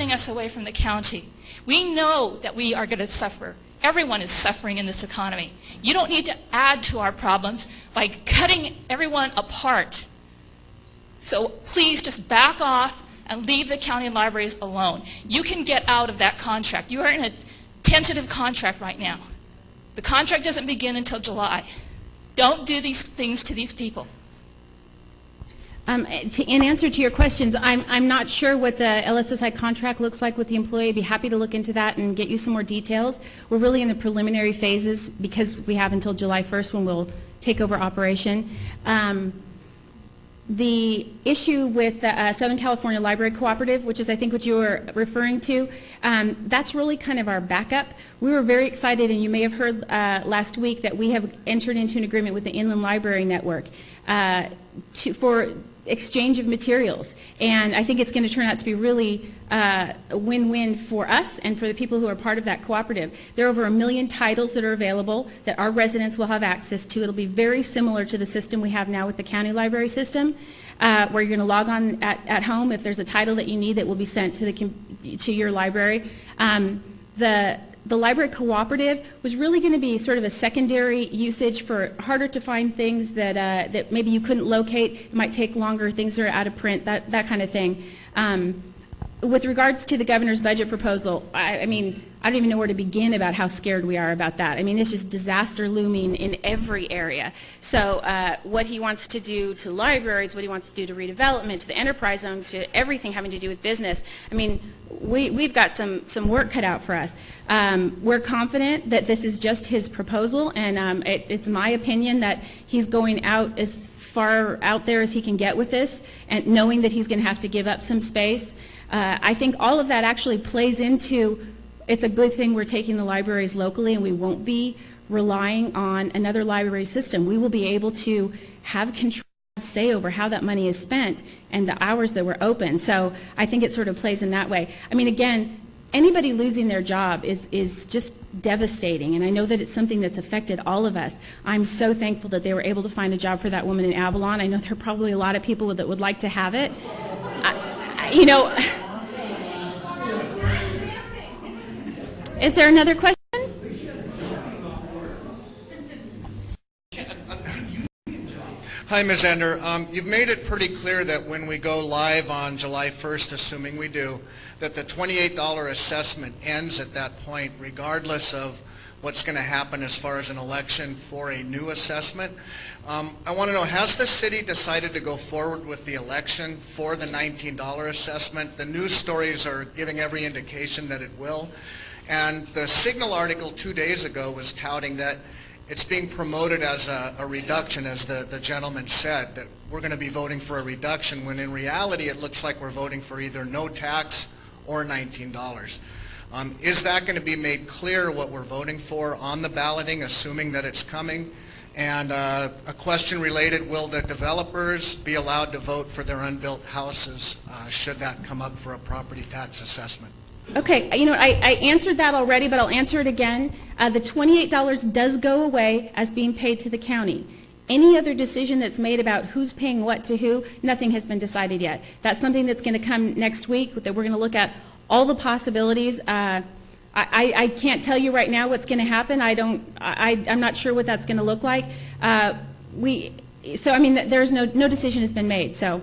pulling us away from the county. We know that we are going to suffer. Everyone is suffering in this economy. You don't need to add to our problems by cutting everyone apart. So please just back off and leave the county libraries alone. You can get out of that contract. You are in a tentative contract right now. The contract doesn't begin until July. Don't do these things to these people. In answer to your questions, I'm not sure what the LSSI contract looks like with the employee. I'd be happy to look into that and get you some more details. We're really in the preliminary phases because we have until July 1st when we'll take over operation. The issue with the Southern California Library Cooperative, which is I think what you were referring to, that's really kind of our backup. We were very excited, and you may have heard last week that we have entered into an agreement with the Inland Library Network for exchange of materials, and I think it's going to turn out to be really a win-win for us and for the people who are part of that cooperative. There are over 1 million titles that are available that our residents will have access to. It'll be very similar to the system we have now with the county library system, where you're going to log on at home. If there's a title that you need, that will be sent to your library. The library cooperative was really going to be sort of a secondary usage for harder to find things that maybe you couldn't locate. It might take longer, things are out of print, that kind of thing. With regards to the governor's budget proposal, I mean, I don't even know where to begin about how scared we are about that. I mean, it's just disaster looming in every area. So what he wants to do to libraries, what he wants to do to redevelopment, to the enterprise zone, to everything having to do with business, I mean, we've got some work cut out for us. We're confident that this is just his proposal, and it's my opinion that he's going out as far out there as he can get with this, and knowing that he's going to have to give up some space. I think all of that actually plays into, it's a good thing we're taking the libraries locally and we won't be relying on another library system. We will be able to have control, say over how that money is spent and the hours that we're open. So I think it sort of plays in that way. I mean, again, anybody losing their job is just devastating, and I know that it's something that's affected all of us. I'm so thankful that they were able to find a job for that woman in Avalon. I know there are probably a lot of people that would like to have it. You know, is there another question? Hi, Ms. Ender. You've made it pretty clear that when we go live on July 1st, assuming we do, that the $28 assessment ends at that point, regardless of what's going to happen as far as an election for a new assessment. I want to know, has the city decided to go forward with the election for the $19 assessment? The news stories are giving every indication that it will. And the Signal article 2 days ago was touting that it's being promoted as a reduction, as the gentleman said, that we're going to be voting for a reduction, when in reality it looks like we're voting for either no tax or $19. Is that going to be made clear what we're voting for on the balloting, assuming that it's coming? And a question related, will the developers be allowed to vote for their unbuilt houses should that come up for a property tax assessment? Okay, you know, I answered that already, but I'll answer it again. The $28 does go away as being paid to the county. Any other decision that's made about who's paying what to who, nothing has been decided yet. That's something that's going to come next week, that we're going to look at all the possibilities. I can't tell you right now what's going to happen. I'm not sure what that's going to look like. So I mean, there's no decision has been made. So,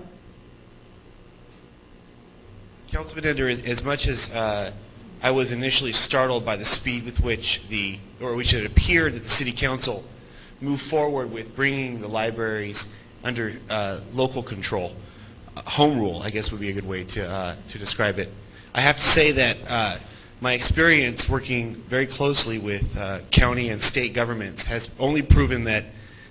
Councilman Ender, as much as I was initially startled by the speed with which it appeared that the City Council moved forward with bringing the libraries under local control, home rule, I guess would be a good way to describe it. I have to say that my experience working very closely with county and state governments has only proven that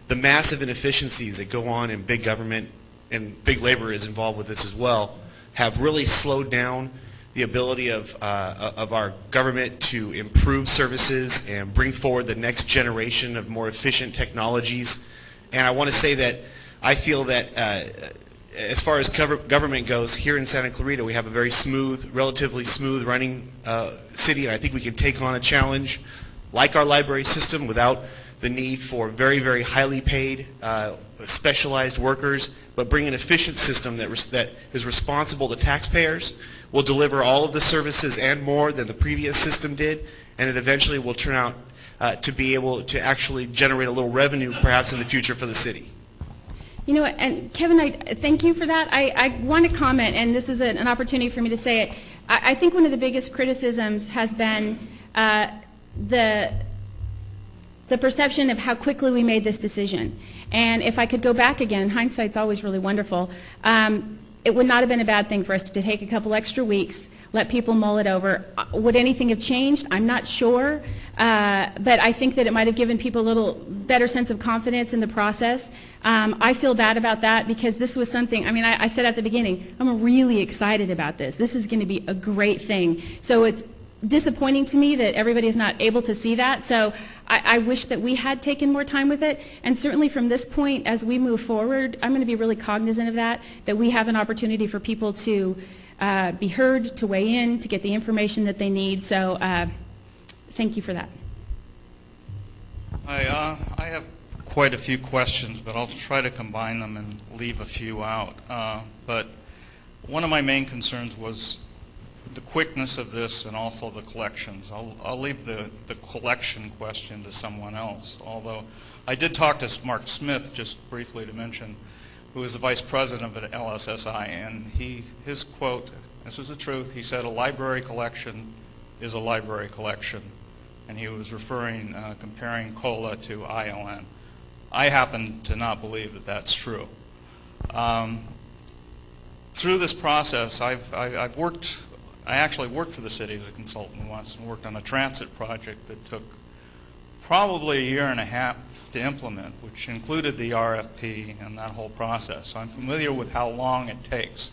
the massive inefficiencies that go on in big government, and big labor is involved with this as well, have really slowed down the ability of our government to improve services and bring forward the next generation of more efficient technologies. And I want to say that I feel that as far as government goes, here in Santa Clarita, we have a very smooth, relatively smooth running city, and I think we can take on a challenge like our library system without the need for very, very highly paid, specialized workers, but bring an efficient system that is responsible to taxpayers, will deliver all of the services and more than the previous system did, and it eventually will turn out to be able to actually generate a little revenue perhaps in the future for the city. You know, and Kevin, I thank you for that. I want to comment, and this is an opportunity for me to say it. I think one of the biggest criticisms has been the perception of how quickly we made this decision. And if I could go back again, hindsight's always really wonderful, it would not have been a bad thing for us to take a couple extra weeks, let people mull it over. Would anything have changed? I'm not sure, but I think that it might have given people a little better sense of confidence in the process. I feel bad about that because this was something, I mean, I said at the beginning, I'm really excited about this. This is going to be a great thing. So it's disappointing to me that everybody is not able to see that. So I wish that we had taken more time with it. And certainly from this point, as we move forward, I'm going to be really cognizant of that we have an opportunity for people to be heard, to weigh in, to get the information that they need. So thank you for that. I have quite a few questions, but I'll try to combine them and leave a few out. But one of my main concerns was the quickness of this and also the collections. I'll leave the collection question to someone else, although I did talk to Mark Smith, just briefly to mention, who is the vice president of LSSI, and his quote, this is the truth, he said a library collection is a library collection, and he was referring, comparing COLA to ILN. I happen to not believe that that's true. Through this process, I actually worked for the city as a consultant once and worked on a transit project that took probably a year and a half to implement, which included the RFP and that whole process. So I'm familiar with how long it takes.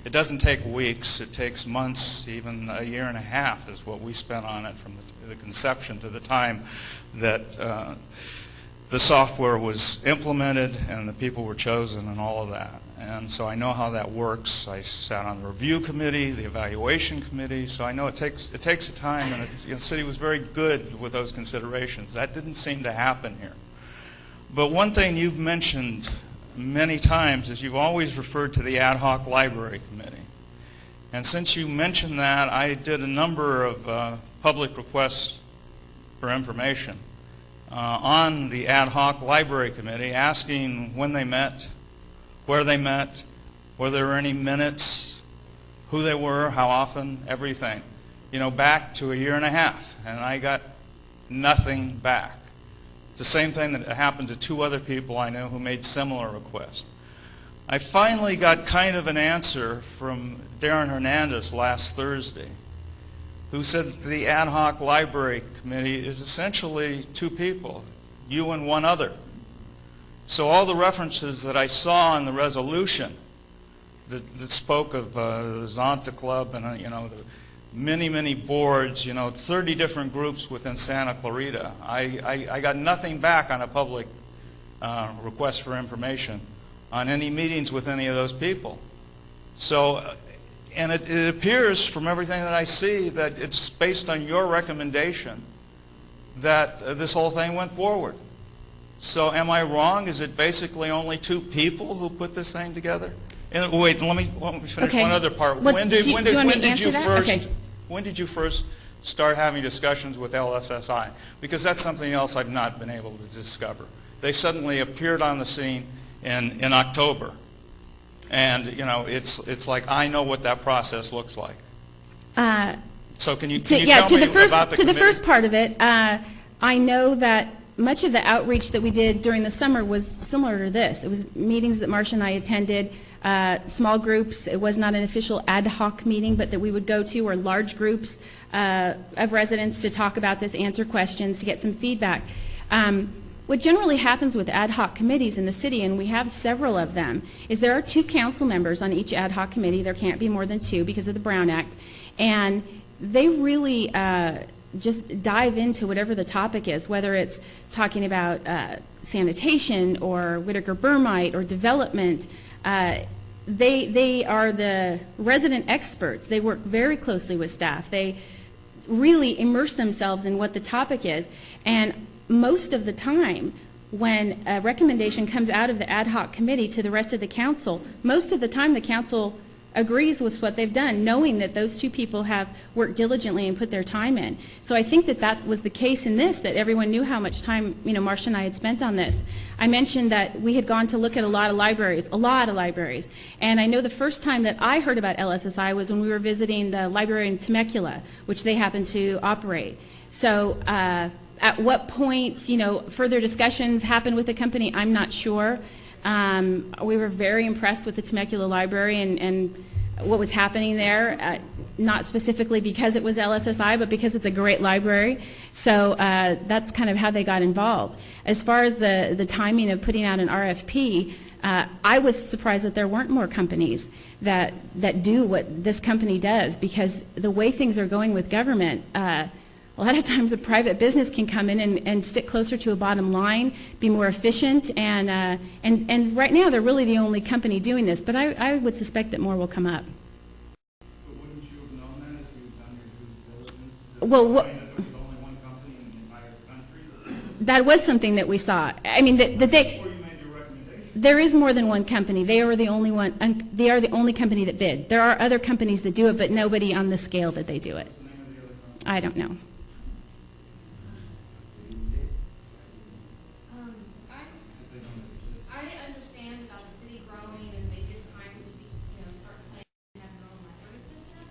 It doesn't take weeks, it takes months, even a year and a half is what we spent on it from the conception to the time that the software was implemented and the people were chosen and all of that. And so I know how that works. I sat on the review committee, the evaluation committee, so I know it takes a time, and the city was very good with those considerations. That didn't seem to happen here. But one thing you've mentioned many times is you've always referred to the ad hoc library committee. And since you mentioned that, I did a number of public requests for information on the ad hoc library committee, asking when they met, where they met, were there any minutes, who they were, how often, everything. You know, back to a year and a half, and I got nothing back. It's the same thing that happened to two other people I know who made similar requests. I finally got kind of an answer from Darren Hernandez last Thursday, who said that the ad hoc library committee is essentially two people, you and one other. So all the references that I saw in the resolution that spoke of the Zonta Club and you know, the many boards, you know, 30 different groups within Santa Clarita, I got nothing back on a public request for information on any meetings with any of those people. So, and it appears from everything that I see that it's based on your recommendation that this whole thing went forward. So am I wrong? Is it basically only two people who put this thing together? And wait, let me finish Okay. one other part. Well, When do did you want me to answer that? Okay. when did you first start having discussions with LSSI? Because that's something else I've not been able to discover. They suddenly appeared on the scene in October. And you know, it's like I know what that process looks like. So can you tell me about the committee? To the first part of it, I know that much of the outreach that we did during the summer was similar to this. It was meetings that Marcia and I attended, small groups. It was not an official ad hoc meeting, but that we would go to, or large groups of residents to talk about this, answer questions, to get some feedback. What generally happens with ad hoc committees in the city, and we have several of them, is there are two council members on each ad hoc committee. There can't be more than two because of the Brown Act. And they really just dive into whatever the topic is, whether it's talking about sanitation or Whitaker-Burmite or development. They are the resident experts. They work very closely with staff. They really immerse themselves in what the topic is. And most of the time, when a recommendation comes out of the ad hoc committee to the rest of the council, most of the time the council agrees with what they've done, knowing that those two people have worked diligently and put their time in. So I think that that was the case in this, that everyone knew how much time, Marcia and I had spent on this. I mentioned that we had gone to look at a lot of libraries, and I know the first time that I heard about LSSI was when we were visiting the library in Temecula, which they happen to operate. So at what point, further discussions happened with the company, I'm not sure. We were very impressed with the Temecula Library and what was happening there, not specifically because it was LSSI, but because it's a great library. So that's kind of how they got involved. As far as the timing of putting out an RFP, I was surprised that there weren't more companies that do what this company does, because the way things are going with government, a lot of times a private business can come in and stick closer to a bottom line, be more efficient, and right now they're really the only company doing this, but I would suspect that more will come up. But wouldn't you have known that if you had done your due diligence? Well, That there was only one company in the entire country? that was something that we saw. I mean, Before you made your recommendation? there is more than one company. They are the only one. They are the only company that bid. There are other companies that do it, but nobody on the scale that they do it. What's the name of the other company? I don't know. I understand about the city growing and maybe it's time to be, start planning and have your own library system,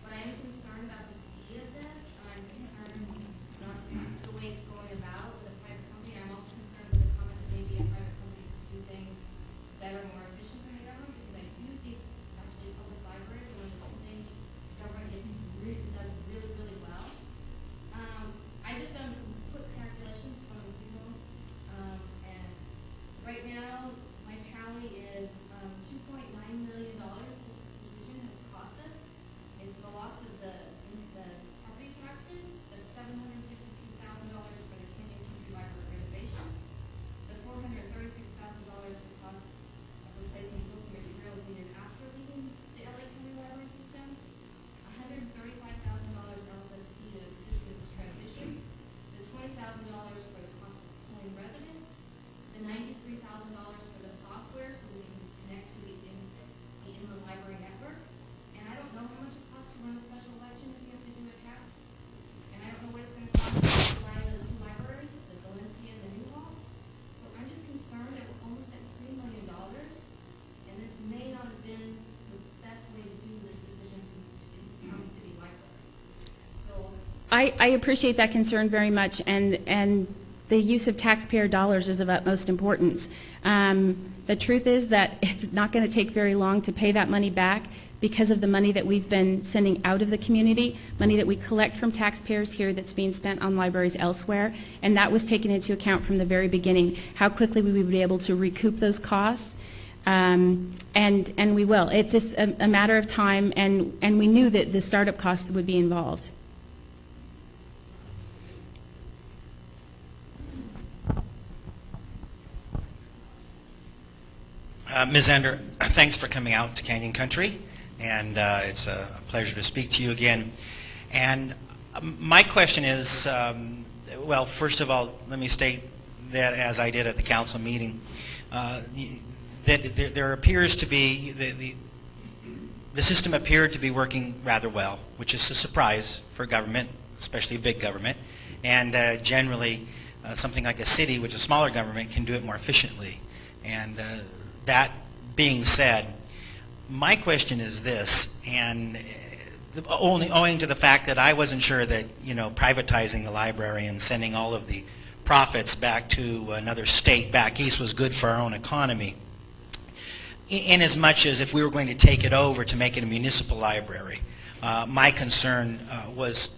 but I am concerned about the speed of this, and I'm concerned not the way it's going about with a private company. I'm also concerned with the comment that maybe a private company could do things better, more efficient than the government, because I do think actually public libraries are one of the things government does really, really well. I just done some quick calculations from the signal, and right now, my tally is $2.9 million this decision has cost us. It's the loss of the property taxes, the $752,000 for the Canyon Country Library renovations, the $436,000 for cost of replacing books and materials needed after leaving the LA County Library system, $135,000 LSSP to assist in this transition, the $20,000 for the cost of pulling residents, the $93,000 for the software so we can connect to the inland library network. And I don't know how much it costs to run a special election if you have to do a tax. And I don't know what it's going to cost to run the two libraries, the Valencia and the New Hall. So I'm just concerned that we're almost at $3 million, and this may not have been the best way to do this decision to become city libraries. So I appreciate that concern very much, and the use of taxpayer dollars is of utmost importance. The truth is that it's not going to take very long to pay that money back because of the money that we've been sending out of the community, money that we collect from taxpayers here that's being spent on libraries elsewhere, and that was taken into account from the very beginning, how quickly we would be able to recoup those costs. And we will. It's just a matter of time, and we knew that the startup costs would be involved. Ms. Ender, thanks for coming out to Canyon Country, and it's a pleasure to speak to you again. And my question is, well, first of all, let me state that, as I did at the council meeting, that there appears to be, the system appeared to be working rather well, which is a surprise for government, especially big government, and generally something like a city, which is a smaller government, can do it more efficiently. And that being said, my question is this, and only owing to the fact that I wasn't sure that, privatizing the library and sending all of the profits back to another state back east was good for our own economy, in as much as if we were going to take it over to make it a municipal library. My concern was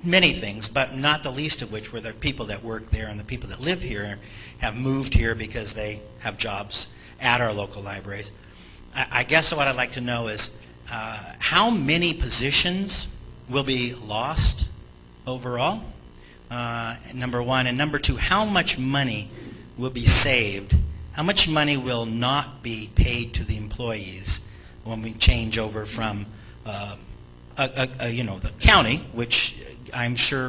many things, but not the least of which were the people that work there and the people that live here have moved here because they have jobs at our local libraries. I guess what I'd like to know is how many positions will be lost overall, number one, and number two, how much money will be saved, how much money will not be paid to the employees when we change over from the county, which I'm sure